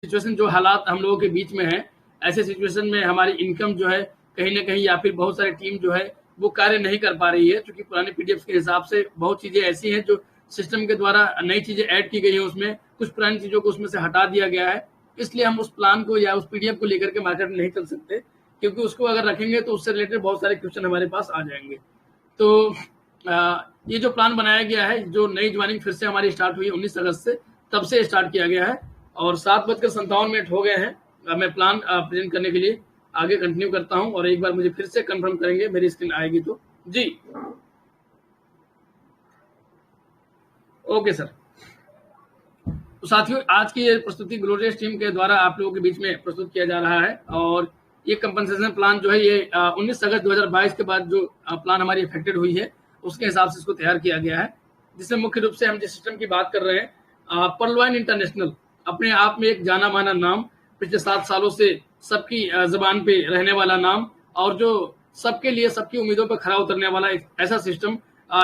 Situation जो हालात हम लोगों के बीच में है, ऐसे सिचुएशन में हमारी इनकम जो है कहीं न कहीं या फिर बहुत सारी टीम जो है वो कार्य नहीं कर पा रही है, क्योंकि पुराने पीडीएफ के हिसाब से बहुत चीज़ें ऐसी हैं जो सिस्टम के द्वारा नई चीज़ें ऐड की गई हैं उसमें, कुछ पुरानी चीज़ों को उसमें से हटा दिया गया है। इसलिए हम उस प्लान को या उस पीडीएफ को लेकर के मार्केट में नहीं चल सकते, क्योंकि उसको अगर रखेंगे तो उससे रिलेटेड बहुत सारे क्वेश्चन हमारे पास आ जाएँगे। तो ये जो प्लान बनाया गया है, जो नई ज्वाइनिंग फिर से हमारी स्टार्ट हुई है 19 अगस्त से, तब से स्टार्ट किया गया है और 7:57 हो गए हैं। मैं प्लान प्रेजेंट करने के लिए आगे कंटिन्यू करता हूं और एक बार मुझे फिर से कंफर्म करेंगे, मेरी स्क्रीन आएगी तो। जी, ओके सर। तो साथियों, आज की ये प्रस्तुति ग्लोरियस टीम के द्वारा आप लोगों के बीच में प्रस्तुत किया जा रहा है और ये कंपनसेशन प्लान जो है ये 19 अगस्त 2022 के बाद जो प्लान हमारी इफेक्टेड हुई है उसके हिसाब से इसको तैयार किया गया है, जिसमें मुख्य रूप से हम जिस सिस्टम की बात कर रहे हैं, पर्लवाइन इंटरनेशनल अपने आप में एक जाना माना नाम, पिछले 7 सालों से सबकी जबान पे रहने वाला नाम और जो सबके लिए सबकी उम्मीदों पर खरा उतरने वाला एक ऐसा सिस्टम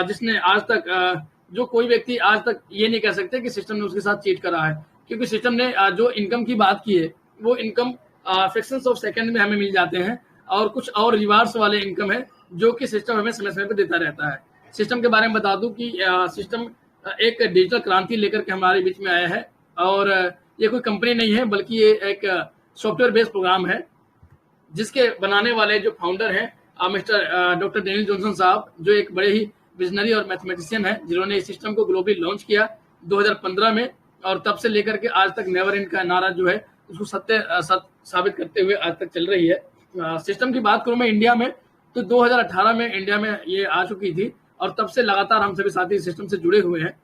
जिसने आज तक जो कोई व्यक्ति आज तक ये नहीं कह सकते कि सिस्टम ने उसके साथ चीट करा है, क्योंकि सिस्टम ने जो इनकम की बात की है वो इनकम फ्रैक्शंस ऑफ सेकंड में हमें मिल जाते हैं और कुछ और रिवार्ड्स वाले इनकम है जो कि सिस्टम हमें समय समय पर देता रहता है। सिस्टम के बारे में बता दूं कि सिस्टम एक डिजिटल क्रांति लेकर के हमारे बीच में आया है और ये कोई कंपनी नहीं है, बल्कि ये एक सॉफ्टवेयर बेस्ड प्रोग्राम है जिसके बनाने वाले जो फाउंडर हैं मिस्टर डॉक्टर डेनियल जॉनसन साहब, जो एक बड़े ही विजनरी और मैथमेटिशियन है, जिन्होंने इस सिस्टम को ग्लोबली लॉन्च किया 2015 में और तब से लेकर के आज तक नेवर एंड का नारा जो है उसको सत्य साबित करते हुए आज तक चल रही है। सिस्टम की बात करूं मैं इंडिया में तो 2018 में इंडिया में ये आ चुकी थी और तब से लगातार हम सभी साथी सिस्टम से जुड़े हुए हैं।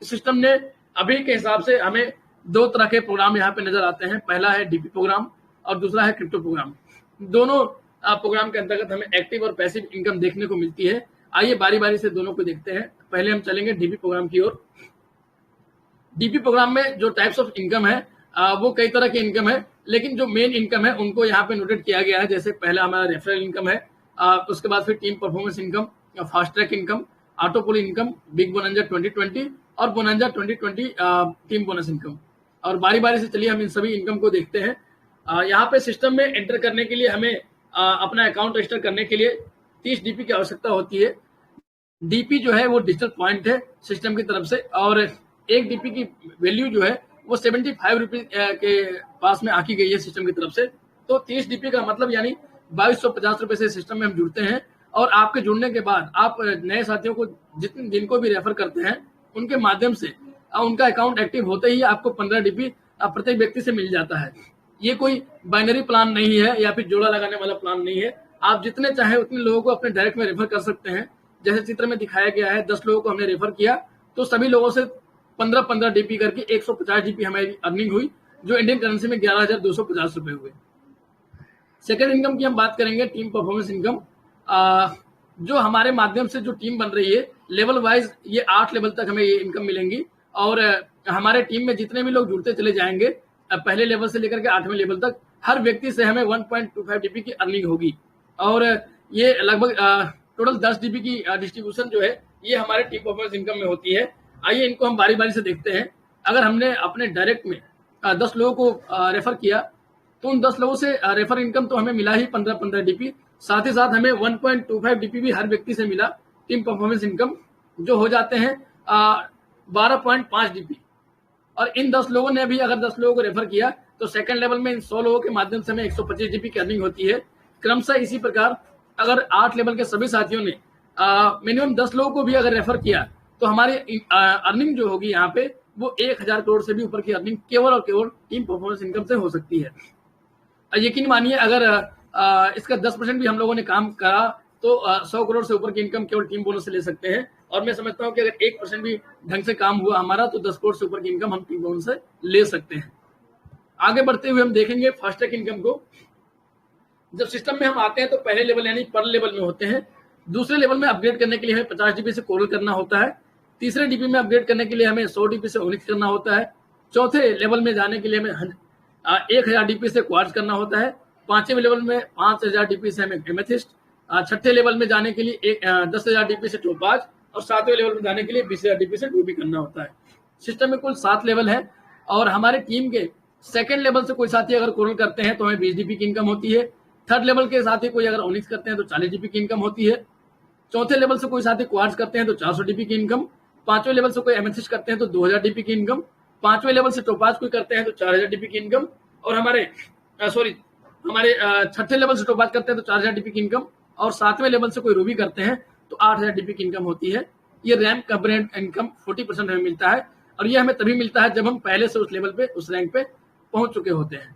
इस सिस्टम ने अभी के हिसाब से हमें 2 तरह के प्रोग्राम यहाँ पे नजर आते हैं, पहला है डीपी प्रोग्राम और दूसरा है क्रिप्टो प्रोग्राम। दोनों प्रोग्राम के अंतर्गत हमें एक्टिव और पैसिव इनकम देखने को मिलती है। आइए बारी बारी से दोनों को देखते हैं। पहले हम चलेंगे डीपी प्रोग्राम की ओर। डीपी प्रोग्राम में जो टाइप्स ऑफ इनकम है वो कई तरह की इनकम है, लेकिन जो मेन इनकम है उनको यहाँ पे नोटेड किया गया है। जैसे पहला हमारा रेफरल इनकम है, उसके बाद फिर team performance income, fast track income, auto pool income, big bonanza 2020 और बोनंजा 2020 टीम बोनस इनकम। और बारी बारी से चलिए हम इन सभी इनकम को देखते हैं। यहाँ पे सिस्टम में एंटर करने के लिए हमें अपना अकाउंट रजिस्टर करने के लिए 30 डीपी की आवश्यकता होती है। डीपी जो है वो डिजिटल पॉइंट है सिस्टम की तरफ से और एक डीपी की वैल्यू जो है वो 75 रुपीज के पास में आकी गई है सिस्टम की तरफ से। तो 30 डीपी का मतलब यानी 2250 रुपए से सिस्टम में हम जुड़ते हैं और आपके जुड़ने के बाद आप नए साथियों को जिनको भी रेफर करते हैं उनके माध्यम से उनका अकाउंट एक्टिव होते ही आपको 15 डीपी प्रत्येक व्यक्ति से मिल जाता है। ये कोई बाइनरी प्लान नहीं है या फिर जोड़ा लगाने वाला प्लान नहीं है। आप जितने चाहे उतने लोगों को अपने डायरेक्ट में रेफर कर सकते हैं। जैसे चित्र में दिखाया गया है, 10 लोगों को हमने रेफर किया तो सभी लोगों से 15-15 डीपी करके 150 डीपी हमारी अर्निंग हुई, जो इंडियन करेंसी में 11,250 रुपए हुए। सेकेंड इनकम की हम बात करेंगे, टीम परफॉर्मेंस इनकम। जो हमारे माध्यम से जो टीम बन रही है लेवल वाइज ये 8 लेवल तक हमें ये इनकम मिलेंगी और हमारे टीम में जितने भी लोग जुड़ते चले जाएंगे पहले लेवल से लेकर के 8वें लेवल तक हर व्यक्ति से हमें 1.25 डीपी की अर्निंग होगी और ये लगभग टोटल 10 डीपी की डिस्ट्रीब्यूशन जो है ये हमारे टीम परफॉर्मेंस इनकम में होती है। आइए इनको हम बारी बारी से देखते हैं। अगर हमने अपने डायरेक्ट में 10 लोगों को रेफर किया तो उन 10 लोगों से रेफर इनकम तो हमें मिला ही 15-15 डीपी, साथ ही साथ हमें 1.25 डीपी भी हर व्यक्ति से मिला टीम परफॉर्मेंस इनकम, जो हो जाते हैं 12.5 डीपी। और इन 10 लोगों ने भी अगर 10 लोगों को रेफर किया तो सेकंड लेवल में इन 100 लोगों के माध्यम से हमें 125 डीपी की अर्निंग होती है। क्रमशः इसी प्रकार अगर 8 लेवल के सभी साथियों ने मिनिमम 10 लोगों को भी अगर रेफर किया तो हमारी अर्निंग जो होगी यहाँ पे वो 1000 करोड़ से भी ऊपर की अर्निंग केवल और केवल टीम परफॉर्मेंस इनकम से हो सकती है। यकीन मानिए अगर इसका 10% भी हम लोगों ने काम करा तो 100 करोड़ से ऊपर की इनकम केवल टीम बोनस से ले सकते हैं। और मैं समझता हूं कि अगर 1% भी ढंग से काम हुआ हमारा तो 10 करोड़ से ऊपर की इनकम हम टीम बोनस से ले सकते हैं। आगे बढ़ते हुए हम देखेंगे फास्ट ट्रैक इनकम को। जब सिस्टम में हम आते हैं तो पहले लेवल यानी पर लेवल में होते हैं। दूसरे लेवल में अपग्रेड करने के लिए हमें 50 डीपी से कोरल करना होता है। तीसरे डीपी में अपग्रेड करने के लिए हमें 100 डीपी से ओनिक्स करना होता है। चौथे लेवल में जाने के लिए हमें 1000 डीपी से क्वार्ट्ज करना होता है। 5वें लेवल में 5000 डीपी से हमें एमेथिस्ट। 6ठे लेवल में जाने के लिए 10,000 डीपी से टोपाज और 7वें लेवल में जाने के लिए 20,000 डीपी से रूबी करना होता है। सिस्टम में कुल 7 लेवल है और हमारे टीम के सेकंड लेवल से कोई साथी अगर कोरल करते हैं तो हमें 20 डीपी की इनकम होती है। थर्ड लेवल के साथी कोई अगर ओनिक्स करते हैं तो 40 डीपी की इनकम होती है। चौथे लेवल से कोई साथी क्वार्ट्ज करते हैं तो 400 डीपी की इनकम। पांचवें लेवल से कोई एमेथिस्ट करते हैं तो 2000 डीपी की इनकम। पांचवें लेवल से टोपाज कोई करते हैं तो 4000 डीपी की इनकम। और हमारे छठे लेवल से टोपाज करते हैं तो 4000 डीपी की इनकम। और सातवें लेवल से कोई रूबी करते हैं तो 8000 डीपी की इनकम होती है। ये रैंक कंपोनेंट इनकम 40% हमें मिलता है, और ये हमें तभी मिलता है जब हम पहले से उस लेवल पे, उस रैंक पे पहुंच चुके होते हैं।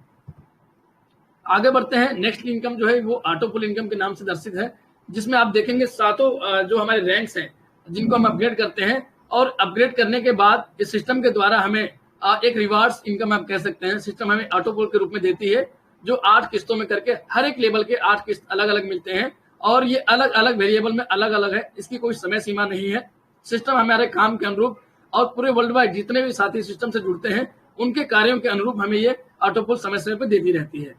आगे बढ़ते हैं। नेक्स्ट इनकम जो है वो ऑटो पुल इनकम के नाम से दर्शित है, जिसमें आप देखेंगे सातों जो हमारे रैंक्स हैं जिनको हम अपग्रेड करते हैं, और अपग्रेड करने के बाद इस सिस्टम के द्वारा हमें एक रिवार्ड्स इनकम आप कह सकते हैं, सिस्टम हमें ऑटो पुल के रूप में देती है, जो 8 किस्तों में करके हर एक लेवल के 8 किस्त अलग अलग मिलते हैं, और ये अलग अलग वेरिएबल में अलग अलग है। इसकी कोई समय सीमा नहीं है। सिस्टम हमारे काम के अनुरूप और पूरे वर्ल्ड वाइड जितने भी साथी सिस्टम से जुड़ते हैं उनके कार्यों के अनुरूप हमें ये ऑटो पुल समय समय पर देती रहती है।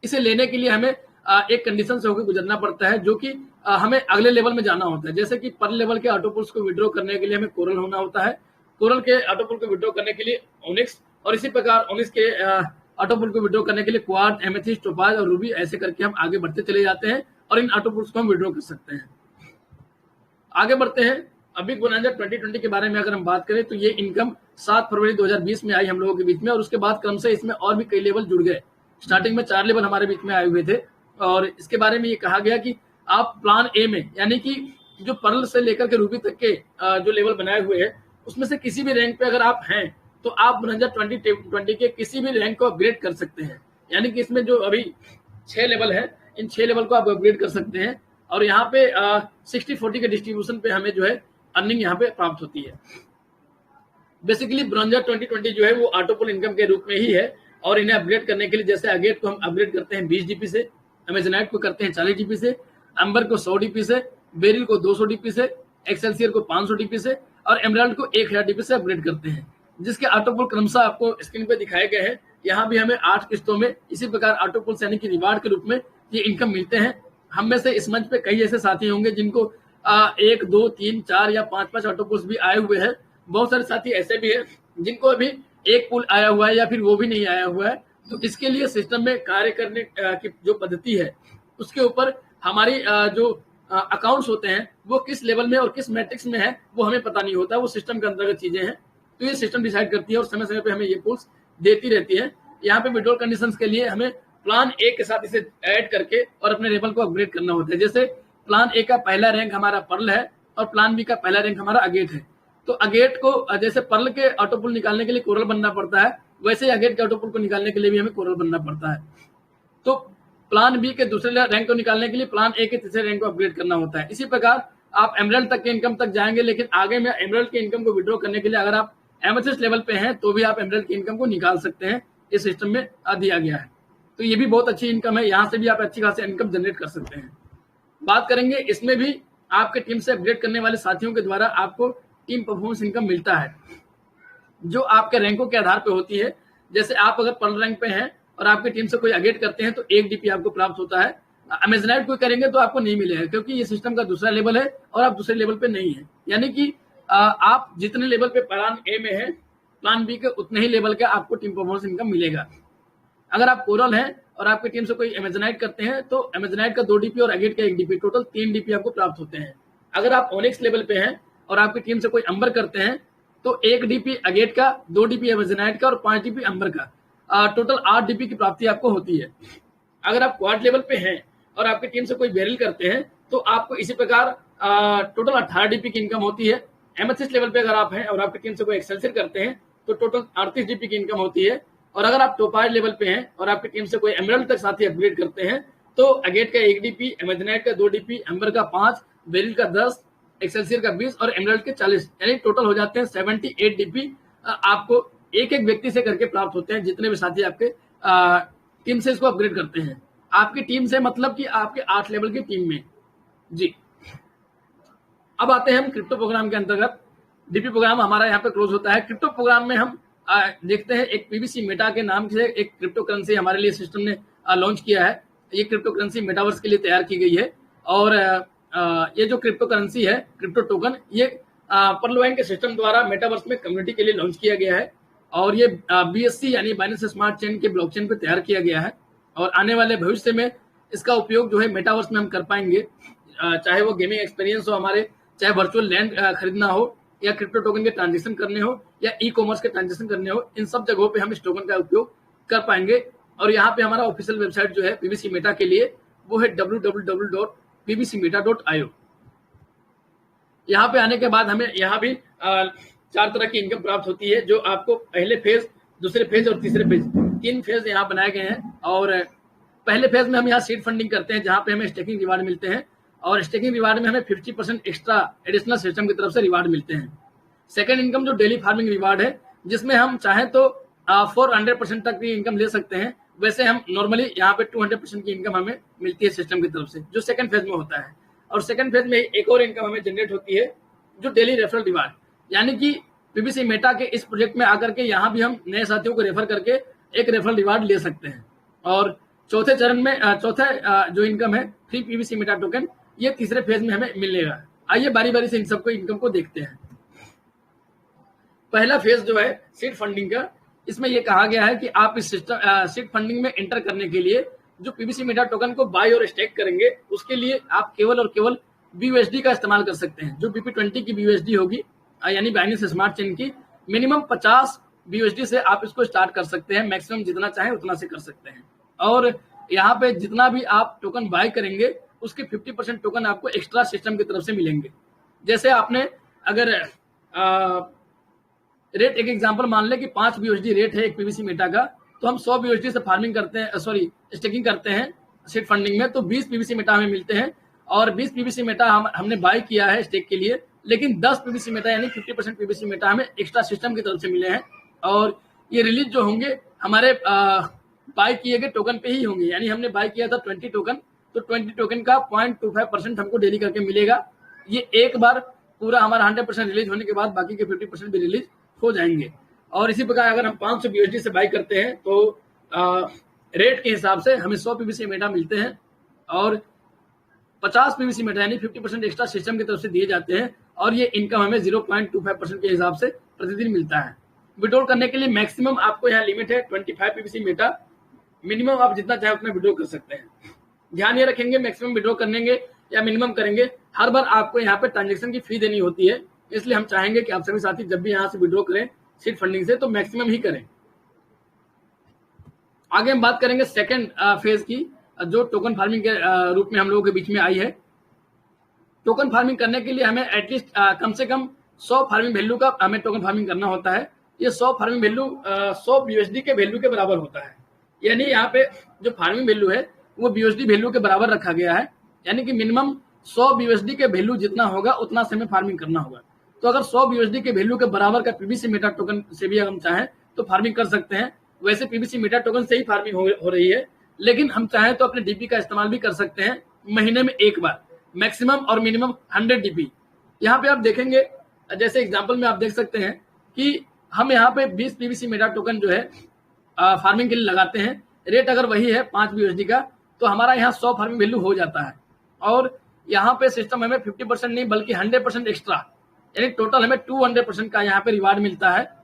इसे लेने के लिए हमें एक कंडीशन से होकर गुजरना पड़ता है, जो कि हमें अगले लेवल में जाना होता है। जैसे कि पर लेवल के ऑटो पुल्स को विड्रॉ करने के लिए हमें कोरल होना होता है, कोरल के ऑटो पुल को विड्रॉ करने के लिए ओनिक्स, और इसी प्रकार ओनिक्स के ऑटो पुल को विड्रॉ करने के लिए क्वार्ट, एमेथिस्ट, टोपाज और रूबी, ऐसे करके हम आगे बढ़ते चले जाते हैं और इन ऑटो पुल्स को हम विड्रॉ कर सकते हैं। आगे बढ़ते हैं। अभी बोनांजा 2020 के बारे में अगर हम बात करें तो ये इनकम 7 फरवरी 2020 में आई हम लोगों के बीच में, और उसके बाद क्रम से इसमें और भी कई लेवल जुड़ गए। स्टार्टिंग में 4 लेवल हमारे बीच में आए हुए थे, और इसके बारे में ये कहा गया कि आप प्लान ए में, यानी कि जो पर्ल से लेकर के रूबी तक के जो लेवल बनाए हुए हैं उसमें से किसी भी रैंक पे अगर आप हैं तो आप बोनांजा 2020 के किसी भी रैंक को अपग्रेड कर सकते हैं। यानी कि इसमें जो अभी 6 लेवल है, इन 6 लेवल को आप अपग्रेड कर सकते हैं, और यहाँ पे 60-40 के डिस्ट्रीब्यूशन पे हमें जो है अर्निंग यहाँ पे प्राप्त होती है। बेसिकली बोनांजा 2020 जो है वो ऑटो पुल इनकम के रूप में ही है, और इन्हें अपग्रेड करने के लिए जैसे अगेट को हम अपग्रेड करते हैं 20 डीपी से, अमेजनाइट को करते हैं 40 डीपी से, अंबर को 100 डीपी से, बेरिल को 200 डीपी से, एक्सेलसियर को 500 डीपी से, और एमराल्ड को 1000 डीपी से अपग्रेड करते हैं, जिसके ऑटो पुल क्रमशः आपको स्क्रीन पे दिखाए गए हैं। यहाँ भी हमें 8 किस्तों में इसी प्रकार ऑटो पुल यानी कि रिवार्ड के रूप में ये इनकम मिलते हैं। हम में से इस मंच पे कई ऐसे साथी होंगे जिनको 1, 2, 3, 4 या 5 ऑटो पुल्स भी आए हुए हैं। बहुत सारे साथी ऐसे भी हैं जिनको अभी एक पुल आया हुआ है या फिर वो भी नहीं आया हुआ है। तो इसके लिए सिस्टम में कार्य करने की जो पद्धति है उसके ऊपर हमारी जो अकाउंट्स होते हैं वो किस लेवल में और किस मैट्रिक्स में है वो हमें पता नहीं होता, वो सिस्टम के अंतर्गत चीजें हैं। तो ये सिस्टम डिसाइड करती है और समय समय पे हमें ये पुल्स देती रहती है। यहाँ पे विड्रॉल कंडीशंस के लिए हमें प्लान ए के साथ इसे ऐड करके और अपने लेवल को अपग्रेड करना होता है। जैसे प्लान ए का पहला रैंक हमारा पर्ल है और प्लान बी का पहला रैंक हमारा अगेट है। तो अगेट को जैसे पर्ल के ऑटो पुल निकालने के लिए कोरल बनना पड़ता है, वैसे ही अगेट के ऑटो पुल को निकालने के लिए भी हमें कोरल बनना पड़ता है। तो प्लान बी के दूसरे रैंक को निकालने के लिए प्लान ए के तीसरे रैंक को अपग्रेड करना होता है। इसी प्रकार आप एमरल्ड तक के इनकम तक जाएंगे, लेकिन आगे में एमरल्ड के इनकम को विड्रॉ करने के लिए अगर आप एमेथिस्ट लेवल पे हैं तो भी आप एमरल्ड की इनकम को निकाल सकते हैं। इस सिस्टम में दिया गया है। तो ये भी बहुत अच्छी इनकम है, यहाँ से भी आप अच्छी खासी इनकम जनरेट कर सकते हैं। बात करेंगे इसमें भी आपके टीम से अपग्रेड करने वाले साथियों के द्वारा आपको टीम परफॉर्मेंस इनकम मिलता है, जो आपके रैंकों के आधार पे होती है। जैसे आप अगर पर्ल रैंक पे हैं और आपकी टीम से कोई अगेट करते हैं तो 1 डीपी आपको प्राप्त होता है। अमेजनाइट कोई करेंगे तो आपको नहीं मिलेगा, क्योंकि ये सिस्टम का दूसरा लेवल है और आप दूसरे लेवल पे नहीं है। यानी कि आप जितने लेवल पे प्लान ए में है, प्लान बी के उतने ही लेवल का आपको टीम परफॉर्मेंस इनकम मिलेगा। अगर आप कोरल हैं और आपकी टीम से कोई अमेजनाइट करते हैं तो अमेजनाइट का 2 डीपी और अगेट का 1 डीपी, टोटल 3 डीपी आपको प्राप्त होते हैं। अगर आप ओनिक्स लेवल पे हैं और आपकी टीम से कोई अंबर करते हैं तो 1 डीपी अगेट का, 2 डीपी अमेजनाइट का और 5 डीपी अंबर का, टोटल 8 डीपी की प्राप्ति आपको होती है। अगर आप क्वाड लेवल पे हैं और आपकी टीम से कोई बेरिल करते हैं तो आपको इसी प्रकार टोटल 18 डीपी की इनकम होती है। एमेथिस्ट लेवल पे अगर आप हैं और आपकी टीम से कोई एक्सेलसियर करते हैं तो टोटल 38 डीपी की इनकम होती है। और अगर आप टोपाज लेवल पे हैं और आपकी टीम से कोई एमरल्ड तक साथी अपग्रेड करते हैं तो अगेट का 1 डीपी, अमेजनाइट का 2 डीपी, एम्बर का 5, बेरिल का 10, एक्सेलसियर का 20 और एमरल्ड के 40, यानी टोटल हो जाते हैं 78 डीपी आपको एक एक व्यक्ति से करके प्राप्त होते हैं, जितने भी साथी आपके टीम से इसको अपग्रेड करते हैं। आपकी टीम से मतलब कि आपके 8 लेवल की टीम में जी। अब आते हैं हम क्रिप्टो प्रोग्राम के अंतर्गत। डीपी प्रोग्राम हमारा यहाँ पे क्लोज होता है। क्रिप्टो प्रोग्राम में हम देखते हैं एक पीबीसी मेटा के नाम से एक क्रिप्टो करेंसी हमारे लिए सिस्टम ने लॉन्च किया है। ये क्रिप्टो करेंसी मेटावर्स के लिए तैयार की गई है और ये जो क्रिप्टो करेंसी है, क्रिप्टो टोकन, ये पर्लवाइन के सिस्टम द्वारा मेटावर्स में कम्युनिटी के लिए लॉन्च किया गया है। और ये BSC यानी बाइनेंस स्मार्ट चेन के ब्लॉकचेन पे तैयार किया गया है और आने वाले भविष्य में इसका उपयोग जो है मेटावर्स में हम कर पाएंगे, चाहे वो गेमिंग एक्सपीरियंस हो हमारे, चाहे वर्चुअल लैंड खरीदना हो या क्रिप्टो टोकन के ट्रांजेक्शन करने हो या ई-कॉमर्स के ट्रांजेक्शन करने हो, इन सब जगहों पे हम इस टोकन का उपयोग कर पाएंगे। और यहाँ पे हमारा ऑफिशियल वेबसाइट जो है पीबीसी मेटा के लिए वो है www.pbcmeta.io। यहाँ पे आने के बाद हमें यहाँ भी 4 तरह की इनकम प्राप्त होती है, जो आपको पहले फेज, दूसरे फेज और तीसरे फेज, 3 फेज यहाँ बनाए गए हैं। और पहले फेज में हम यहाँ सीड फंडिंग करते हैं, जहाँ पे हमें स्टेकिंग रिवार्ड मिलते हैं और स्टेकिंग रिवार्ड में हमें 50% एक्स्ट्रा एडिशनल सिस्टम की तरफ से रिवार्ड मिलते हैं। सेकेंड इनकम जो डेली फार्मिंग रिवार्ड है, जिसमें हम चाहें तो 400% तक की इनकम ले सकते हैं। वैसे हम नॉर्मली यहाँ पे 200% की इनकम हमें मिलती है सिस्टम की तरफ से, जो सेकंड फेज में होता है। और सेकंड फेज में एक और इनकम हमें जनरेट होती है, जो डेली रेफरल रिवार्ड, यानी कि पीबीसी मेटा के इस प्रोजेक्ट में आकर के यहाँ भी हम नए साथियों को रेफर करके एक रेफरल रिवार्ड ले सकते हैं। और चौथे चरण में चौथा जो इनकम है फ्री पीबीसी मेटा टोकन, ये तीसरे फेज में हमें मिलेगा। आइए बारी बारी से इन सबको इनकम को देखते हैं। पहला फेज जो है सीड फंडिंग का, इसमें यह कहा गया है कि आप इस सिस्टम सीड फंडिंग में एंटर करने के लिए जो पीबीसी मेटा टोकन को बाय और स्टेक करेंगे, उसके लिए आप केवल और केवल BUSD का इस्तेमाल कर सकते हैं। जो BP20 की BUSD होगी, यानी बाइनेंस स्मार्ट चेन की, मिनिमम 50 BUSD से आप इसको स्टार्ट कर सकते हैं। मैक्सिमम जितना चाहे उतना से कर सकते हैं। और यहाँ पे जितना भी आप टोकन बाय करेंगे, उसके 50% टोकन आपको एक्स्ट्रा सिस्टम की तरफ से मिलेंगे। जैसे आपने अगर रेट एक एग्जांपल मान ले कि 5 BUSD रेट है एक पीबीसी मेटा का, तो हम 100 BUSD से फार्मिंग करते हैं, स्टेकिंग करते हैं सीड फंडिंग में, तो 20 पीबीसी मेटा हमें मिलते हैं। और 20 पीबीसी मेटा हमने बाय किया है स्टेक के लिए, लेकिन 10 पीबीसी मेटा यानी 50% पीबीसी मेटा हमें एक्स्ट्रा सिस्टम की तरफ से मिले हैं। और ये रिलीज जो होंगे हमारे बाय किए गए टोकन पे ही होंगे, यानी हमने बाय किया था 20 टोकन, तो 20 टोकन का 0.25% हमको डेली करके मिलेगा। ये एक बार पूरा हमारा 100% रिलीज होने के बाद बाकी के 50% भी रिलीज हो जाएंगे। और इसी प्रकार अगर हम 500 BUSD से बाय करते हैं, तो रेट के हिसाब से हमें 100 पीबीसी मेटा मिलते हैं और 50 पीबीसी मेटा यानी 50% एक्स्ट्रा सिस्टम की तरफ से दिए जाते हैं। और ये इनकम हमें 0.25% के हिसाब से प्रतिदिन मिलता है। विड्रॉल करने के लिए मैक्सिमम आपको यहाँ लिमिट है 25 पीबीसी मेटा, मिनिमम आप जितना चाहे उतना विड्रॉल कर सकते हैं। ध्यान ये रखेंगे, मैक्सिमम विड्रॉल करेंगे या मिनिमम करेंगे, हर बार आपको यहाँ पे ट्रांजेक्शन की फी देनी होती है। इसलिए हम चाहेंगे कि आप सभी साथी जब भी यहाँ से विड्रॉ करें सीड फंडिंग से, तो मैक्सिमम ही करें। आगे हम बात करेंगे सेकंड फेज की, जो टोकन फार्मिंग के रूप में हम लोगों के बीच में आई है। टोकन फार्मिंग करने के लिए हमें एटलीस्ट कम से कम 100 फार्मिंग वैल्यू का हमें टोकन फार्मिंग करना होता है। ये 100 फार्मिंग वैल्यू 100 BUSD के वैल्यू के बराबर होता है। यानी यहाँ पे जो फार्मिंग वैल्यू है वो BUSD वैल्यू के बराबर रखा गया है, यानी कि मिनिमम 100 BUSD के वैल्यू जितना होगा उतना से हमें फार्मिंग करना होगा। तो अगर 100 BUSD के वैल्यू के बराबर का पीबीसी मेटा टोकन से भी हम चाहें तो फार्मिंग कर सकते हैं। वैसे पीबीसी मेटा टोकन से ही फार्मिंग हो रही है, लेकिन हम चाहें तो अपने डीपी का इस्तेमाल भी कर सकते हैं महीने में एक बार, मैक्सिमम और मिनिमम 100 डीपी। यहाँ पे आप देखेंगे, जैसे एग्जांपल में आप देख सकते हैं कि हम यहाँ पे 20 पीबीसी मेटा टोकन जो है फार्मिंग के लिए लगाते हैं। रेट अगर वही है 5 BUSD का, तो हमारा यहाँ 100 फार्मिंग वैल्यू हो जाता है। और यहाँ पे सिस्टम हमें 50% नहीं बल्कि 100% एक्स्ट्रा, यानी टोटल हमें 200% का यहाँ पे रिवार्ड मिलता है।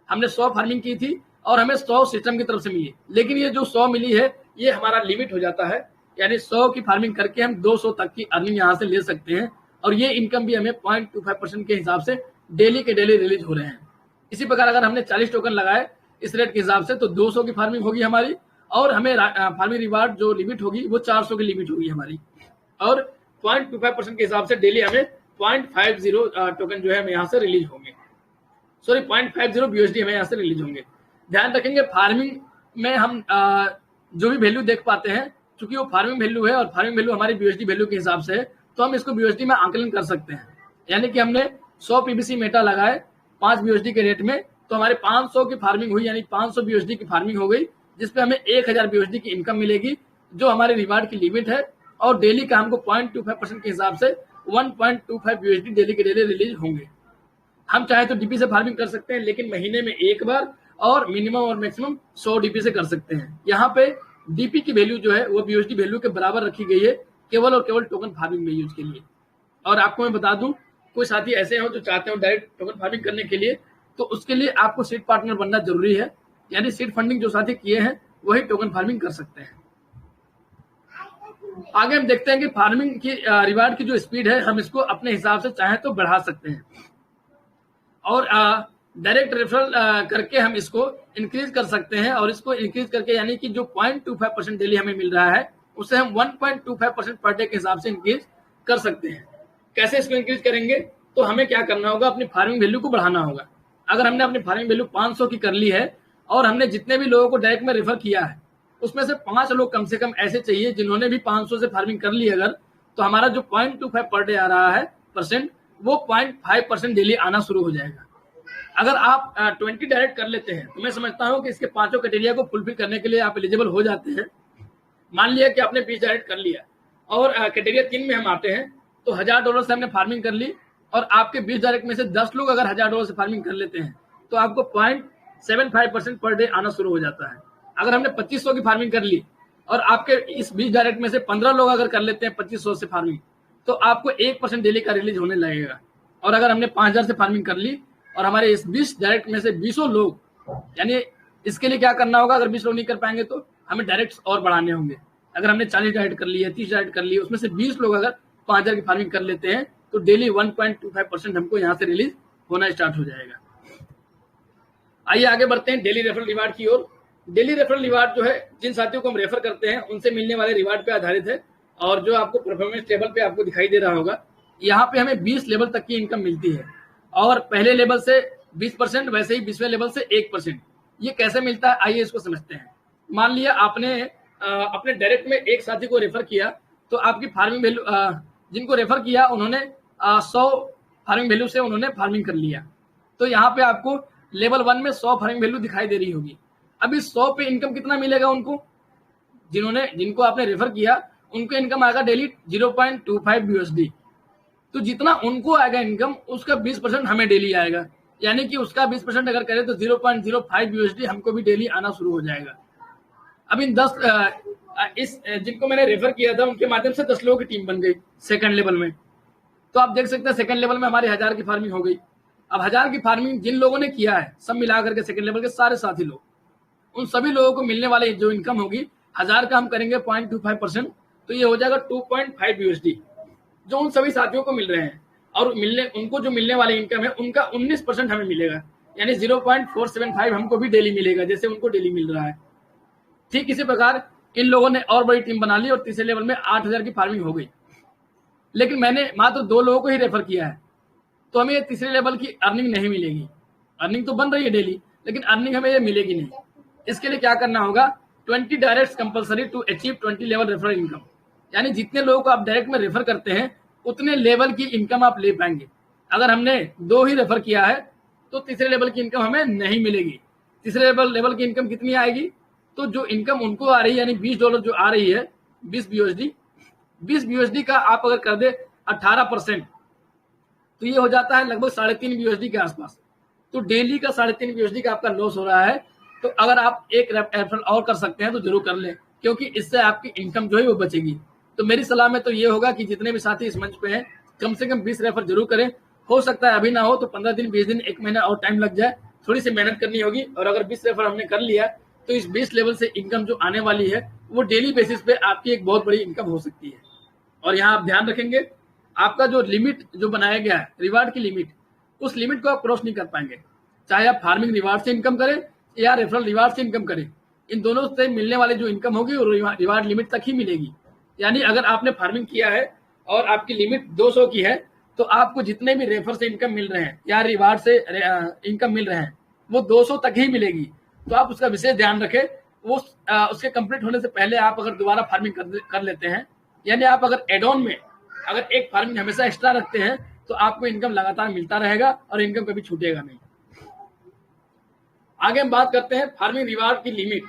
हमने 100 फार्मिंग की थी और हमें 100 सिस्टम की तरफ से मिली, लेकिन ये जो 100 मिली है ये हमारा लिमिट हो जाता है, यानी 100 की फार्मिंग करके हम 200 तक की अर्निंग यहाँ से ले सकते हैं। और ये इनकम भी हमें 0.25% के हिसाब से डेली के डेली रिलीज हो रहे हैं। इसी प्रकार अगर हमने 40 टोकन लगाए इस रेट के हिसाब से, तो 200 की फार्मिंग होगी हमारी, और हमें फार्मिंग रिवार्ड जो लिमिट होगी वो 400 की लिमिट होगी हमारी। और 0.25% के हिसाब से डेली हमें 0.50 टोकन जो है हमें यहाँ से रिलीज होंगे, 0.50 BUSD हमें यहाँ से रिलीज होंगे। ध्यान रखेंगे, फार्मिंग में हम जो भी वैल्यू देख पाते हैं, क्योंकि वो फार्मिंग वैल्यू है और फार्मिंग वैल्यू हमारी BUSD वैल्यू के हिसाब से है, तो हम इसको BUSD में आंकलन कर सकते हैं। यानी कि हमने 100 पीबीसी मेटा लगाए 5 BUSD के रेट में, तो हमारे 500 की फार्मिंग हुई, यानी 500 BUSD की फार्मिंग हो गई, जिसपे हमें 1000 BUSD की इनकम मिलेगी, जो हमारे रिवार्ड की लिमिट है। और डेली का हमको 0.25% के हिसाब से 1.25 BUSD डेली के डेली रिलीज होंगे। हम चाहे तो डीपी से फार्मिंग कर सकते हैं, लेकिन महीने में एक बार, और मिनिमम और मैक्सिमम 100 डीपी से कर सकते हैं। यहाँ पे डीपी की वैल्यू जो है वो BUSD वैल्यू के बराबर रखी गई है, केवल और केवल टोकन फार्मिंग में यूज के लिए। और आपको मैं बता दूं, कोई साथी ऐसे हो जो चाहते हो डायरेक्ट टोकन फार्मिंग करने के लिए, तो उसके लिए आपको सीड पार्टनर बनना जरूरी है। यानी सीड फंडिंग जो साथी किए हैं वही टोकन फार्मिंग कर सकते हैं। आगे हम देखते हैं कि फार्मिंग की रिवार्ड की जो स्पीड है हम इसको अपने हिसाब से चाहे तो बढ़ा सकते हैं और डायरेक्ट रेफरल करके हम इसको इंक्रीज कर सकते हैं। और इसको इंक्रीज करके यानी कि जो 0.25% डेली हमें मिल रहा है उसे हम 1.25% पर डे के हिसाब से इंक्रीज कर सकते हैं। कैसे इसको इंक्रीज करेंगे? तो हमें क्या करना होगा, अपनी फार्मिंग वैल्यू को बढ़ाना होगा। अगर हमने अपनी फार्मिंग वैल्यू 500 की कर ली है और हमने जितने भी लोगों को डायरेक्ट में रेफर किया है उसमें से 5 लोग कम से कम ऐसे चाहिए जिन्होंने भी 500 से फार्मिंग कर ली अगर, तो हमारा जो 0.25 पर डे आ रहा है परसेंट वो 0.5% डेली आना शुरू हो जाएगा। अगर आप 20 डायरेक्ट कर लेते हैं तो मैं समझता हूं कि इसके 5 क्राइटेरिया को फुलफिल करने के लिए आप एलिजिबल हो जाते हैं। मान लिया कि आपने 20 डायरेक्ट कर लिया और क्राइटेरिया 3 में हम आते हैं तो $1000 से हमने फार्मिंग कर ली और आपके 20 डायरेक्ट में से 10 लोग अगर $1000 से फार्मिंग कर लेते हैं तो आपको 0.75% पर डे आना शुरू हो जाता है। अगर हमने 2500 की फार्मिंग कर ली और आपके इस 20 डायरेक्ट में से 15 लोग अगर कर लेते हैं 2500 से फार्मिंग तो आपको 1% डेली का रिलीज होने लगेगा। और अगर हमने 5000 से फार्मिंग कर ली और हमारे इस 20 डायरेक्ट में से 20 लोग, यानी इसके लिए क्या करना होगा, अगर 20 लोग नहीं कर पाएंगे तो हमें डायरेक्ट और बढ़ाने होंगे। अगर हमने 40 डायरेक्ट कर ली है, 30 डायरेक्ट कर ली है, उसमें से 20 लोग अगर 5000 की फार्मिंग कर लेते हैं तो डेली 1.25% हमको यहाँ से रिलीज होना स्टार्ट हो जाएगा। आइए आगे बढ़ते हैं डेली रेफरल रिवार्ड की ओर। डेली रेफरल रिवार्ड जो है जिन साथियों को हम रेफर करते हैं उनसे मिलने वाले रिवार्ड पे आधारित है और जो आपको परफॉर्मेंस टेबल पे आपको दिखाई दे रहा होगा, यहाँ पे हमें 20 लेवल तक की इनकम मिलती है और पहले लेवल से 20%, वैसे ही 20वें लेवल से 1%। ये कैसे मिलता है आइए इसको समझते हैं। मान लिया आपने अपने डायरेक्ट में एक साथी को रेफर किया तो आपकी फार्मिंग वैल्यू, जिनको रेफर किया उन्होंने 100 फार्मिंग वैल्यू से उन्होंने फार्मिंग कर लिया, तो यहाँ पे आपको लेवल 1 में 100 फार्मिंग वैल्यू दिखाई दे रही होगी। अभी 100 पे इनकम कितना मिलेगा उनको, जिनको आपने रेफर किया उनको इनकम आएगा डेली 0.25 USD। तो जितना उनको आएगा इनकम उसका 20% हमें डेली आएगा, यानी कि उसका 20% अगर करें तो 0.05 USD हमको भी डेली आना शुरू हो जाएगा। अब इन 10 जिनको मैंने रेफर किया था उनके माध्यम से 10 लोगों की टीम बन गई सेकंड लेवल में। तो आप देख सकते हैं सेकंड लेवल में हमारे 1000 की फार्मिंग हो गई। अब 1000 की फार्मिंग जिन लोगों ने किया है सब मिला करके सेकंड लेवल के सारे साथी लोग, उन सभी लोगों को मिलने वाले जो इनकम होगी 1000 का हम करेंगे 0.25%, तो ये हो जाएगा 2.5 USD जो उन सभी साथियों को मिल रहे हैं। और उनको जो मिलने वाले इनकम है उनका 19% हमें मिलेगा, यानी 0.475 हमको भी डेली मिलेगा जैसे उनको डेली मिल रहा है। ठीक इसी प्रकार इन लोगों ने और बड़ी टीम बना ली और तीसरे लेवल में 8000 की फार्मिंग हो गई, लेकिन मैंने मात्र 2 लोगों को ही रेफर किया है तो हमें ये तीसरे लेवल की अर्निंग नहीं मिलेगी। अर्निंग तो बन रही है डेली लेकिन अर्निंग हमें ये मिलेगी नहीं। इसके लिए क्या करना होगा, 20 direct compulsory to achieve 20 level referral income, यानी जितने लोगों को आप डायरेक्ट में रेफर करते हैं उतने लेवल की इनकम आप ले पाएंगे। अगर हमने 2 ही रेफर किया है तो तीसरे लेवल की इनकम हमें नहीं मिलेगी। तीसरे लेवल की इनकम कितनी आएगी, तो जो इनकम उनको आ रही है यानी $20 जो आ रही है 20 USD का आप अगर कर दे 18% तो ये हो जाता है लगभग 3.5 USD के आसपास। तो डेली का 3.5 USD का आपका लॉस हो रहा है। तो अगर आप एक रेफरल और कर सकते हैं तो जरूर कर लें, क्योंकि इससे आपकी इनकम जो है वो बचेगी। तो मेरी सलाह में तो ये होगा कि जितने भी साथी इस मंच पे हैं कम से कम 20 रेफर जरूर करें। हो सकता है अभी ना हो तो 15 दिन, 20 दिन, 1 महीना और टाइम लग जाए, थोड़ी सी मेहनत करनी होगी। और अगर 20 रेफर हमने कर लिया तो इस 20 लेवल से इनकम जो आने वाली है वो डेली बेसिस पे आपकी एक बहुत बड़ी इनकम हो सकती है। और यहाँ आप ध्यान रखेंगे आपका जो लिमिट जो बनाया गया है रिवार्ड की लिमिट, उस लिमिट को आप क्रॉस नहीं कर पाएंगे, चाहे आप फार्मिंग रिवार्ड से इनकम करें या रेफरल रिवार्ड से इनकम करें। इन दोनों से मिलने वाली जो इनकम होगी वो रिवार्ड लिमिट तक ही मिलेगी। यानी अगर आपने फार्मिंग किया है और आपकी लिमिट 200 की है तो आपको जितने भी रेफर से इनकम मिल रहे हैं या रिवार्ड से इनकम मिल रहे हैं वो 200 तक ही मिलेगी। तो आप उसका विशेष ध्यान रखें। वो उसके कंप्लीट होने से पहले आप अगर दोबारा फार्मिंग कर लेते हैं, यानी आप अगर एड ऑन में अगर एक फार्मिंग हमेशा एक्स्ट्रा रखते हैं तो आपको इनकम लगातार मिलता रहेगा और इनकम कभी छूटेगा नहीं। आगे हम बात करते हैं फार्मिंग रिवार्ड की लिमिट।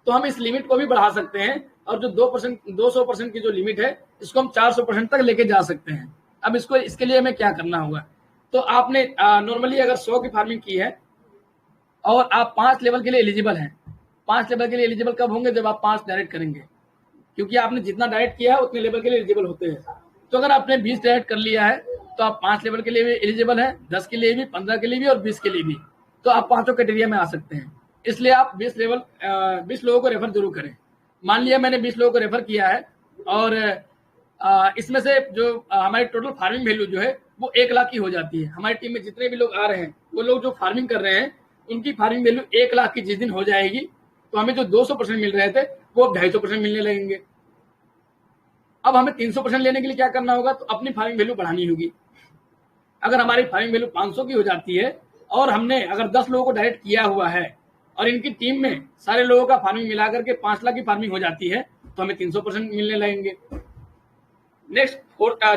तो हम इस लिमिट को भी बढ़ा सकते हैं और जो 200% की जो लिमिट है इसको हम 400% तक लेके जा सकते हैं। अब इसके लिए हमें क्या करना होगा, तो आपने नॉर्मली अगर 100 की फार्मिंग की है और आप 5 लेवल के लिए एलिजिबल हैं। 5 लेवल के लिए एलिजिबल कब होंगे, जब आप 5 डायरेक्ट करेंगे, क्योंकि आपने जितना डायरेक्ट किया है उतने लेवल के लिए एलिजिबल होते हैं। तो अगर आपने 20 डायरेक्ट कर लिया है तो आप 5 लेवल के लिए भी एलिजिबल है, 10 के लिए भी, 15 के लिए भी और 20 के लिए भी। तो आप 5 क्राइटेरिया में आ सकते हैं। इसलिए आप 20 लोगों को रेफर जरूर करें। मान लिया मैंने 20 लोगों को रेफर किया है और इसमें से जो हमारी टोटल फार्मिंग वैल्यू जो है वो 1 लाख की हो जाती है। हमारी टीम में जितने भी लोग आ रहे हैं वो लोग जो फार्मिंग कर रहे हैं उनकी फार्मिंग वैल्यू 1 लाख की जिस दिन हो जाएगी तो हमें जो 200% मिल रहे थे वो अब 250% मिलने लगेंगे। अब हमें 300% लेने के लिए क्या करना होगा, तो अपनी फार्मिंग वैल्यू बढ़ानी होगी। अगर हमारी फार्मिंग वैल्यू 500 की हो जाती है और हमने अगर 10 लोगों को डायरेक्ट किया हुआ है और इनकी टीम में सारे लोगों का फार्मिंग मिलाकर के 5 लाख की फार्मिंग हो जाती है तो हमें 300% मिलने लगेंगे। नेक्स्ट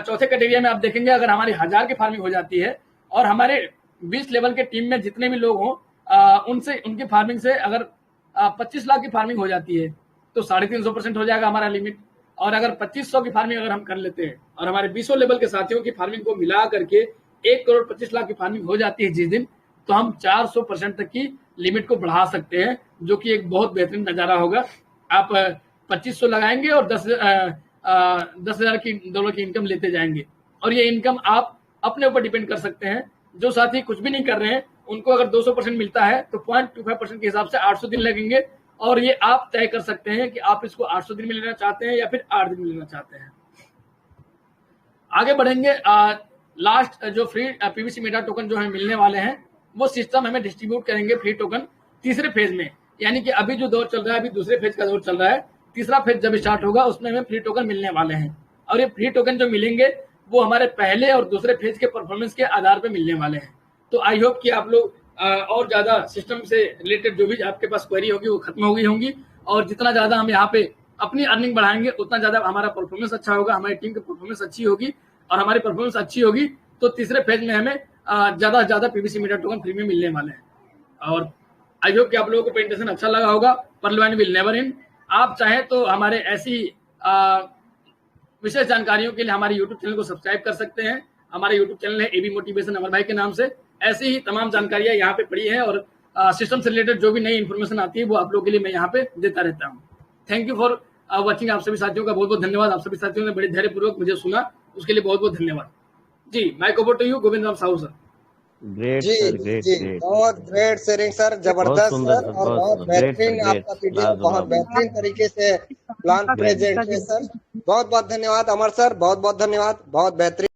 चौथे कैटेगरी में आप देखेंगे, अगर हमारी 1000 की फार्मिंग हो जाती है और हमारे 20 लेवल के टीम में जितने भी लोग हों उनसे उनकी फार्मिंग से अगर 25 लाख की फार्मिंग हो जाती है तो 350% हो जाएगा हमारा लिमिट। और अगर 2500 की फार्मिंग अगर हम कर लेते हैं और हमारे 20 लेवल के साथियों की फार्मिंग को मिला करके 1,25,00,000 की फार्मिंग हो जाती है जिस दिन, तो हम 400% तक की लिमिट को बढ़ा सकते हैं, जो कि एक बहुत बेहतरीन नजारा होगा। आप 2500 लगाएंगे और 10,000 की डॉलर की इनकम लेते जाएंगे और ये इनकम आप अपने ऊपर डिपेंड कर सकते हैं। जो साथी कुछ भी नहीं कर रहे हैं उनको अगर 200% मिलता है तो 0.25% के हिसाब से 800 दिन लगेंगे और ये आप तय कर सकते हैं कि आप इसको 800 दिन में लेना चाहते हैं या फिर 8 दिन में लेना चाहते हैं। आगे बढ़ेंगे, लास्ट जो फ्री पीवीसी मेटा टोकन जो हमें मिलने वाले हैं वो सिस्टम हमें डिस्ट्रीब्यूट करेंगे फ्री टोकन तीसरे फेज में, यानी कि अभी जो दौर चल रहा है, अभी दूसरे फेज का दौर चल रहा है, तीसरा फेज जब स्टार्ट होगा उसमें हमें फ्री टोकन मिलने वाले हैं। और ये फ्री टोकन जो मिलेंगे वो हमारे पहले और दूसरे फेज के परफॉर्मेंस के आधार पर मिलने वाले हैं। तो आई होप कि आप लोग और ज्यादा सिस्टम से रिलेटेड जो भी आपके पास क्वेरी होगी वो खत्म हो गई होंगी और जितना ज्यादा हम यहाँ पे अपनी अर्निंग बढ़ाएंगे उतना ज्यादा हमारा परफॉर्मेंस अच्छा होगा, हमारी टीम की परफॉर्मेंस अच्छी होगी और हमारी परफॉर्मेंस अच्छी होगी तो तीसरे फेज में हमें ज्यादा से ज्यादा पीवीसी मेटा टोकन फ्री में मिलने वाले हैं। और आई होप कि आप लोगों को प्रेजेंटेशन अच्छा लगा होगा। Pearl will never end. आप चाहें तो हमारे ऐसी विशेष जानकारियों के लिए हमारे यूट्यूब चैनल को सब्सक्राइब कर सकते हैं। हमारा यूट्यूब चैनल है एबी मोटिवेशन अमर भाई के नाम से। ऐसी ही तमाम जानकारियां यहाँ पे पड़ी है और सिस्टम से रिलेटेड जो भी नई इन्फॉर्मेशन आती है वो आप लोगों के लिए मैं यहाँ पे देता रहता हूँ। Thank you for watching. आप सभी साथियों का बहुत बहुत धन्यवाद। आप सभी साथियों ने बड़े धैर्यपूर्वक मुझे सुना, उसके लिए बहुत बहुत धन्यवाद। जी, mic over to you Govind Ram Sahu sir. Great sir, great, बहुत ग्रेट शेयरिंग सर, जबरदस्त सर और बहुत बेहतरीन आपका वीडियो, बहुत बेहतरीन तरीके से प्लान प्रेजेंट है सर। बहुत बहुत धन्यवाद अमर सर, बहुत बहुत धन्यवाद, बहुत बेहतरीन।